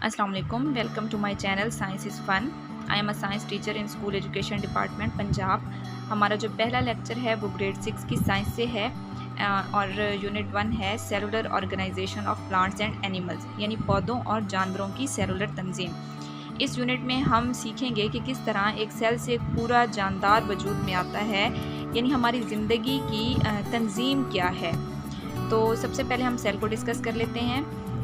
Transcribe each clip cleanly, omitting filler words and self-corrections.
अस्सलाम वालेकुम, welcome to my channel science is fun. I am a science teacher in school education department Punjab. हमारा जो पहला lecture है वो ग्रेड 6 की साइंस से है और यूनिट 1 है cellular organisation of plants and animals, यानी पौधों और जानवरों की सेलुलर तंजीम। इस यूनिट में हम सीखेंगे कि किस तरह एक सेल से एक पूरा जानदार वजूद में आता है, यानी हमारी ज़िंदगी की तंजीम क्या है। तो सबसे पहले हम सेल को डिस्कस कर लेते हैं।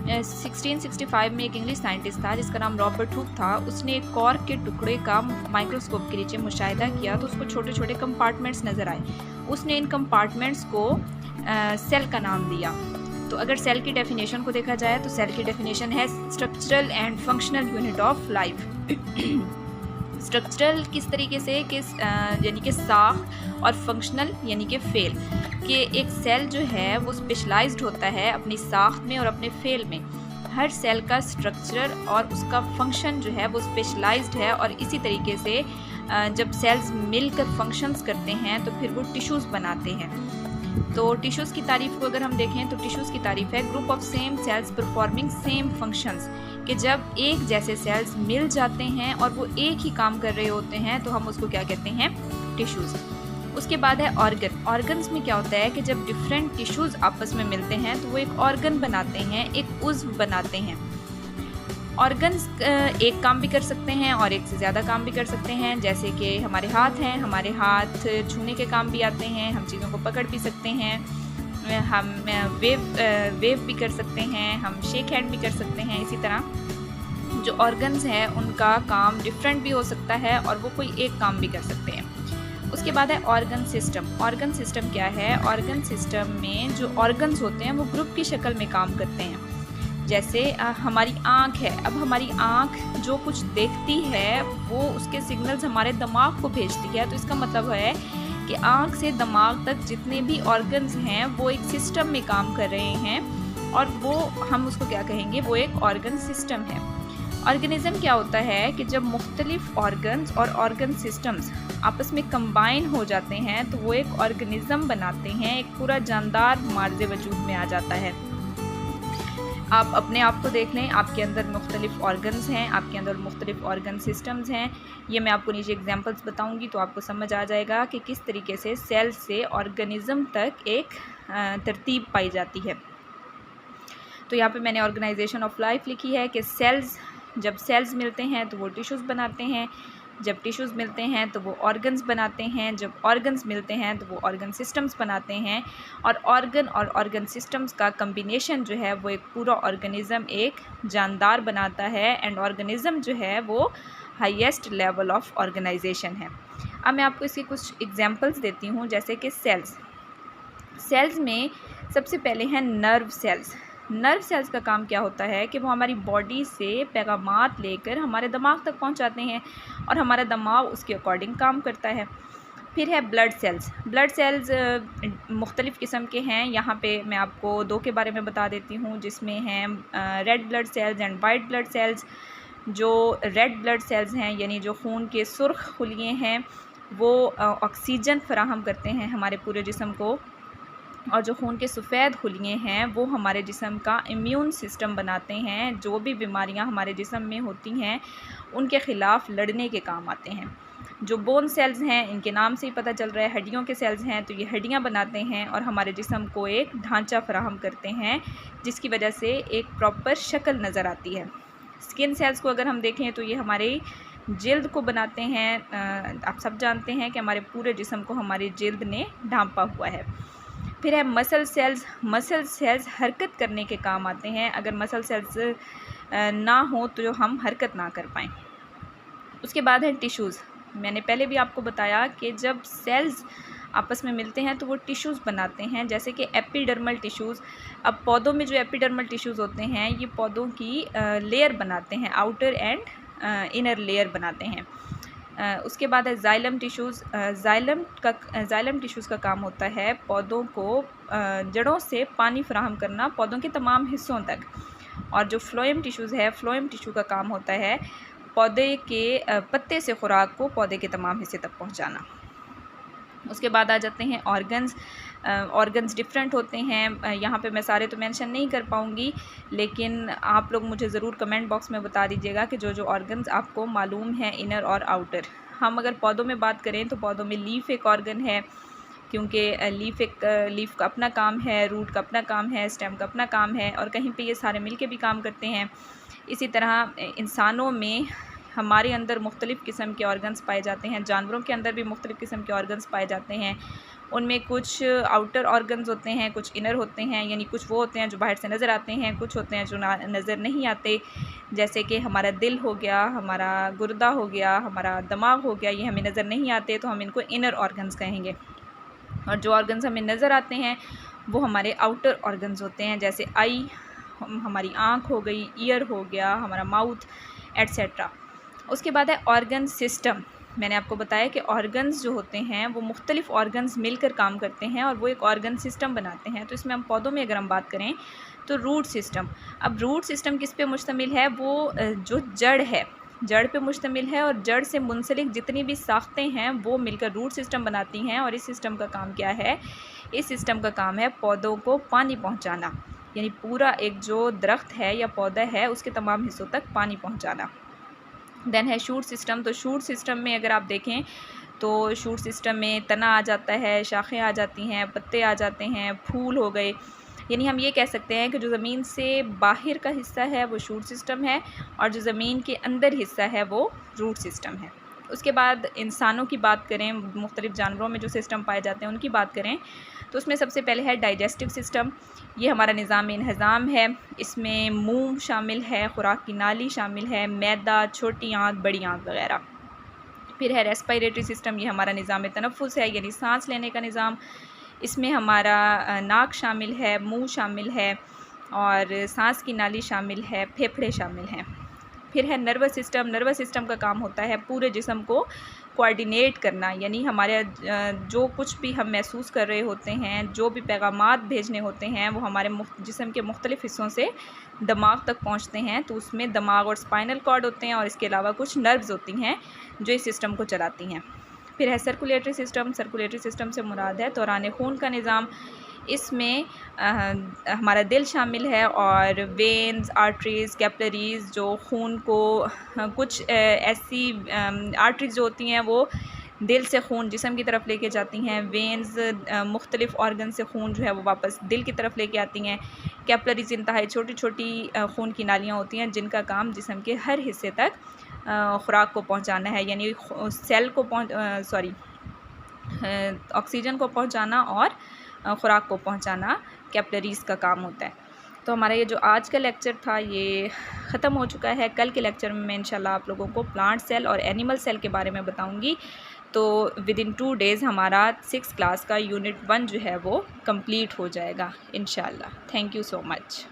1665 में एक इंग्लिश साइंटिस्ट था जिसका नाम रॉबर्ट हुक था। उसने एक कॉर्क के टुकड़े का माइक्रोस्कोप के नीचे मुशाहिदा किया तो उसको छोटे छोटे कंपार्टमेंट्स नज़र आए। उसने इन कंपार्टमेंट्स को सेल का नाम दिया। तो अगर सेल की डेफिनेशन को देखा जाए तो सेल की डेफिनेशन है structural and functional unit of life. Structural किस तरीके से यानी कि साख, और फंक्शनल यानी कि फेल कि एक सेल जो है वो स्पेशलाइज्ड होता है अपनी साख में और अपने फेल में। हर सेल का स्ट्रक्चर और उसका फंक्शन जो है वो स्पेशलाइज्ड है और इसी तरीके से जब सेल्स मिलकर फंक्शंस करते हैं तो फिर वो टिश्यूज़ बनाते हैं। तो टिश्यूज़ की तारीफ़ को अगर हम देखें तो टिश्यूज़ की तारीफ़ है group of same cells performing same functions, कि जब एक जैसे सेल्स मिल जाते हैं और वो एक ही काम कर रहे होते हैं तो हम उसको क्या कहते हैं, टिश्यूज़। उसके बाद है ऑर्गन। ऑर्गन्स में क्या होता है कि जब डिफरेंट टिश्यूज़ आपस में मिलते हैं तो वो एक ऑर्गन बनाते हैं, एक उज़्व बनाते हैं। ऑर्गन्स एक काम भी कर सकते हैं और एक से ज़्यादा काम भी कर सकते हैं, जैसे कि हमारे हाथ हैं, हमारे हाथ छूने के काम भी आते हैं, हम चीज़ों को पकड़ भी सकते हैं, हम वेव भी कर सकते हैं, हम शेक हैंड भी कर सकते हैं। इसी तरह जो ऑर्गन्स हैं उनका काम डिफरेंट भी हो सकता है और वो कोई एक काम भी कर सकते हैं। उसके बाद है ऑर्गन सिस्टम। ऑर्गन सिस्टम क्या है? ऑर्गन सिस्टम में जो ऑर्गन्स होते हैं वो ग्रुप की शक्ल में काम करते हैं। जैसे हमारी आँख है, अब हमारी आँख जो कुछ देखती है वो उसके सिग्नल्स हमारे दिमाग को भेजती है। तो इसका मतलब है कि आँख से दिमाग तक जितने भी ऑर्गन्स हैं वो एक सिस्टम में काम कर रहे हैं और वो हम उसको क्या कहेंगे, वो एक ऑर्गन सिस्टम है। ऑर्गेनिज्म क्या होता है कि जब मुख्तलिफ ऑर्गन्स और ऑर्गन सिस्टम्स आपस में कंबाइन हो जाते हैं तो वो एक ऑर्गेनिज्म बनाते हैं, एक पूरा जानदार मार्ज़े वजूद में आ जाता है। आप अपने आप को देख लें, आपके अंदर मुख्तलिफ ऑर्गन्स हैं, आपके अंदर मुख्तलिफ ऑर्गन सिस्टम्स हैं। ये मैं आपको नीचे एग्जांपल्स बताऊंगी तो आपको समझ आ जाएगा कि किस तरीके से सेल से ऑर्गेनिज्म तक एक तरतीब पाई जाती है। तो यहाँ पे मैंने ऑर्गेनाइजेशन ऑफ लाइफ लिखी है कि जब सेल्स मिलते हैं तो वो टिश्यूज़ बनाते हैं, जब टिश्यूज़ मिलते हैं तो वो ऑर्गन्स बनाते हैं, जब ऑर्गन्स मिलते हैं तो वो ऑर्गन सिस्टम्स बनाते हैं और ऑर्गन सिस्टम्स का कम्बिनेशन जो है वो एक पूरा ऑर्गेनिज़म एक जानदार बनाता है। एंड ऑर्गेनिज़म जो है वो हाईएस्ट लेवल ऑफ ऑर्गेनाइजेशन है। अब मैं आपको इसके कुछ एग्जांपल्स देती हूँ, जैसे कि सेल्स में सबसे पहले हैं नर्व सेल्स। नर्व सेल्स का काम क्या होता है कि वो हमारी बॉडी से पैगामात लेकर हमारे दिमाग तक पहुंचाते हैं और हमारा दिमाग उसके अकॉर्डिंग काम करता है। फिर है ब्लड सेल्स। ब्लड सेल्स मुख्तलिफ़ किस्म के हैं। यहाँ पे मैं आपको दो के बारे में बता देती हूँ, जिसमें हैं red blood cells and white blood cells. जो रेड ब्लड सेल्स हैं यानी जो खून के सुर्ख खुलिये हैं वो ऑक्सीजन फराहम करते हैं हमारे पूरे जिस्म को, और जो खून के सफ़ेद खुलिये हैं वो हमारे जिस्म का इम्यून सिस्टम बनाते हैं। जो भी बीमारियां हमारे जिस्म में होती हैं उनके ख़िलाफ़ लड़ने के काम आते हैं। जो बोन सेल्स हैं, इनके नाम से ही पता चल रहा है हड्डियों के सेल्स हैं, तो ये हड्डियां बनाते हैं और हमारे जिस्म को एक ढांचा फराहम करते हैं जिसकी वजह से एक प्रॉपर शक्ल नज़र आती है। स्किन सेल्स को अगर हम देखें तो ये हमारे जल्द को बनाते हैं। आप सब जानते हैं कि हमारे पूरे जिस्म को हमारी जल्द ने ढांपा हुआ है। फिर है मसल सेल्स। मसल सेल्स हरकत करने के काम आते हैं। अगर मसल सेल्स ना हो तो हम हरकत ना कर पाएँ। उसके बाद है टिश्यूज़। मैंने पहले भी आपको बताया कि जब सेल्स आपस में मिलते हैं तो वो टिश्यूज़ बनाते हैं, जैसे कि एपिडर्मल टिश्यूज़। अब पौधों में जो एपिडर्मल टिश्यूज़ होते हैं ये पौधों की लेयर बनाते हैं, आउटर एंड इनर लेयर बनाते हैं। उसके बाद है जाइलम टिश्यूज़। जाइलम टिश्यूज़ का काम होता है पौधों को जड़ों से पानी फराहम करना पौधों के तमाम हिस्सों तक। और जो फ्लोएम टिश्यूज़ है, फ्लोएम टिश्यू का काम होता है पौधे के पत्ते से खुराक को पौधे के तमाम हिस्से तक पहुंचाना। उसके बाद आ जाते हैं ऑर्गन्स। ऑर्गन्स डिफरेंट होते हैं, यहाँ पे मैं सारे तो मेंशन नहीं कर पाऊँगी, लेकिन आप लोग मुझे ज़रूर कमेंट बॉक्स में बता दीजिएगा कि जो जो ऑर्गन्स आपको मालूम है इनर और आउटर। हम अगर पौधों में बात करें तो पौधों में लीफ एक ऑर्गन है, क्योंकि लीफ का अपना काम है, रूट का अपना काम है, स्टेम का अपना काम है, और कहीं पे ये सारे मिल के भी काम करते हैं। इसी तरह इंसानों में हमारे अंदर मुख्तलिफ़ किस्म के ऑर्गन्स पाए जाते हैं, जानवरों के अंदर भी मुख्तलिफ़ किस्म के ऑर्गन्स पाए जाते हैं। उनमें कुछ आउटर ऑर्गन्स होते हैं, कुछ इनर होते हैं, यानी कुछ वो होते हैं जो बाहर से नज़र आते हैं, कुछ होते हैं जो नज़र नहीं आते, जैसे कि हमारा दिल हो गया, हमारा गुर्दा हो गया, हमारा दिमाग हो गया, ये हमें नज़र नहीं आते तो हम इनको इनर ऑर्गन्स कहेंगे। और जो ऑर्गन्स हमें नज़र आते हैं वो हमारे आउटर ऑर्गन्स होते हैं, जैसे आई, हमारी आँख हो गई, ईयर हो गया, हमारा माउथ एट्सेट्रा। उसके बाद है ऑर्गन सिस्टम। मैंने आपको बताया कि ऑर्गन्स जो होते हैं वो मुख्तलिफ़ ऑर्गन्स मिलकर काम करते हैं और वो एक ऑर्गन सिस्टम बनाते हैं। तो इसमें हम पौधों में अगर हम बात करें तो रूट सिस्टम। अब रूट सिस्टम किस पे मुश्तमिल है? वो जो जड़ है, जड़ पे मुश्तमिल है, और जड़ से मुंसलिक जितनी भी साख्तें हैं वो मिलकर रूट सिस्टम बनाती हैं। और इस सिस्टम का काम क्या है? इस सिस्टम का काम है पौधों को पानी पहुँचाना, यानी पूरा एक जो दरख्त है या पौधा है उसके तमाम हिस्सों तक पानी पहुँचाना। देन है शूट सिस्टम। तो शूट सिस्टम में अगर आप देखें तो शूट सिस्टम में तना आ जाता है, शाखें आ जाती हैं, पत्ते आ जाते हैं, फूल हो गए, यानी हम ये कह सकते हैं कि जो ज़मीन से बाहर का हिस्सा है वो शूट सिस्टम है और जो ज़मीन के अंदर हिस्सा है वो रूट सिस्टम है। उसके बाद इंसानों की बात करें, मुख्तलिफ़ जानवरों में जो सिस्टम पाए जाते हैं उनकी बात करें तो उसमें सबसे पहले है डाइजेस्टिव सिस्टम। ये हमारा निज़ाम इंहज़ाम है, इसमें मुंह शामिल है, खुराक की नाली शामिल है, मैदा, छोटी आँत, बड़ी आँत वगैरह। फिर है रेस्पिरेटरी सिस्टम, ये हमारा निज़ाम तनफ़ुस है, यानी सांस लेने का निज़ाम। इसमें हमारा नाक शामिल है, मुंह शामिल है और सांस की नाली शामिल है, फेफड़े शामिल हैं। फिर है नर्वस सिस्टम। नर्वस सिस्टम का काम होता है पूरे जिस्म को कोऑर्डिनेट करना, यानी हमारे जो कुछ भी हम महसूस कर रहे होते हैं, जो भी पैगामात भेजने होते हैं वो हमारे जिस्म के मुख्तलिफ़ हिस्सों से दिमाग तक पहुंचते हैं। तो उसमें दिमाग और स्पाइनल कॉर्ड होते हैं और इसके अलावा कुछ नर्व्स होती हैं जो इस सिस्टम को चलाती हैं। फिर है सर्कुलेटरी सिस्टम। सर्कुलेटरी सिस्टम से मुराद है दौरान खून का निज़ाम। इसमें हमारा दिल शामिल है और वेन्स, आर्टरीज़, कैपिलरीज़ जो खून को कुछ ऐसी आर्टरीज़ जो होती हैं वो दिल से खून जिस्म की तरफ लेके जाती हैं। वेन्स मुख्तलिफ़ ऑर्गन से खून जो है वो वापस दिल की तरफ लेके आती हैं। कैपिलरीज़ इंतहाई छोटी छोटी खून की नालियाँ होती हैं जिनका काम जिस्म के हर हिस्से तक खुराक को पहुँचाना है, यानी सेल को ऑक्सीजन को पहुँचाना और खुराक को पहुंचाना कैपिलरीज़ का काम होता है। तो हमारा ये जो आज का लेक्चर था ये ख़त्म हो चुका है। कल के लेक्चर में मैं इंशाल्लाह आप लोगों को प्लांट सेल और एनिमल सेल के बारे में बताऊंगी। तो विदिन 2 डेज़ हमारा 6th क्लास का यूनिट 1 जो है वो कंप्लीट हो जाएगा इंशाल्लाह। Thank you so much.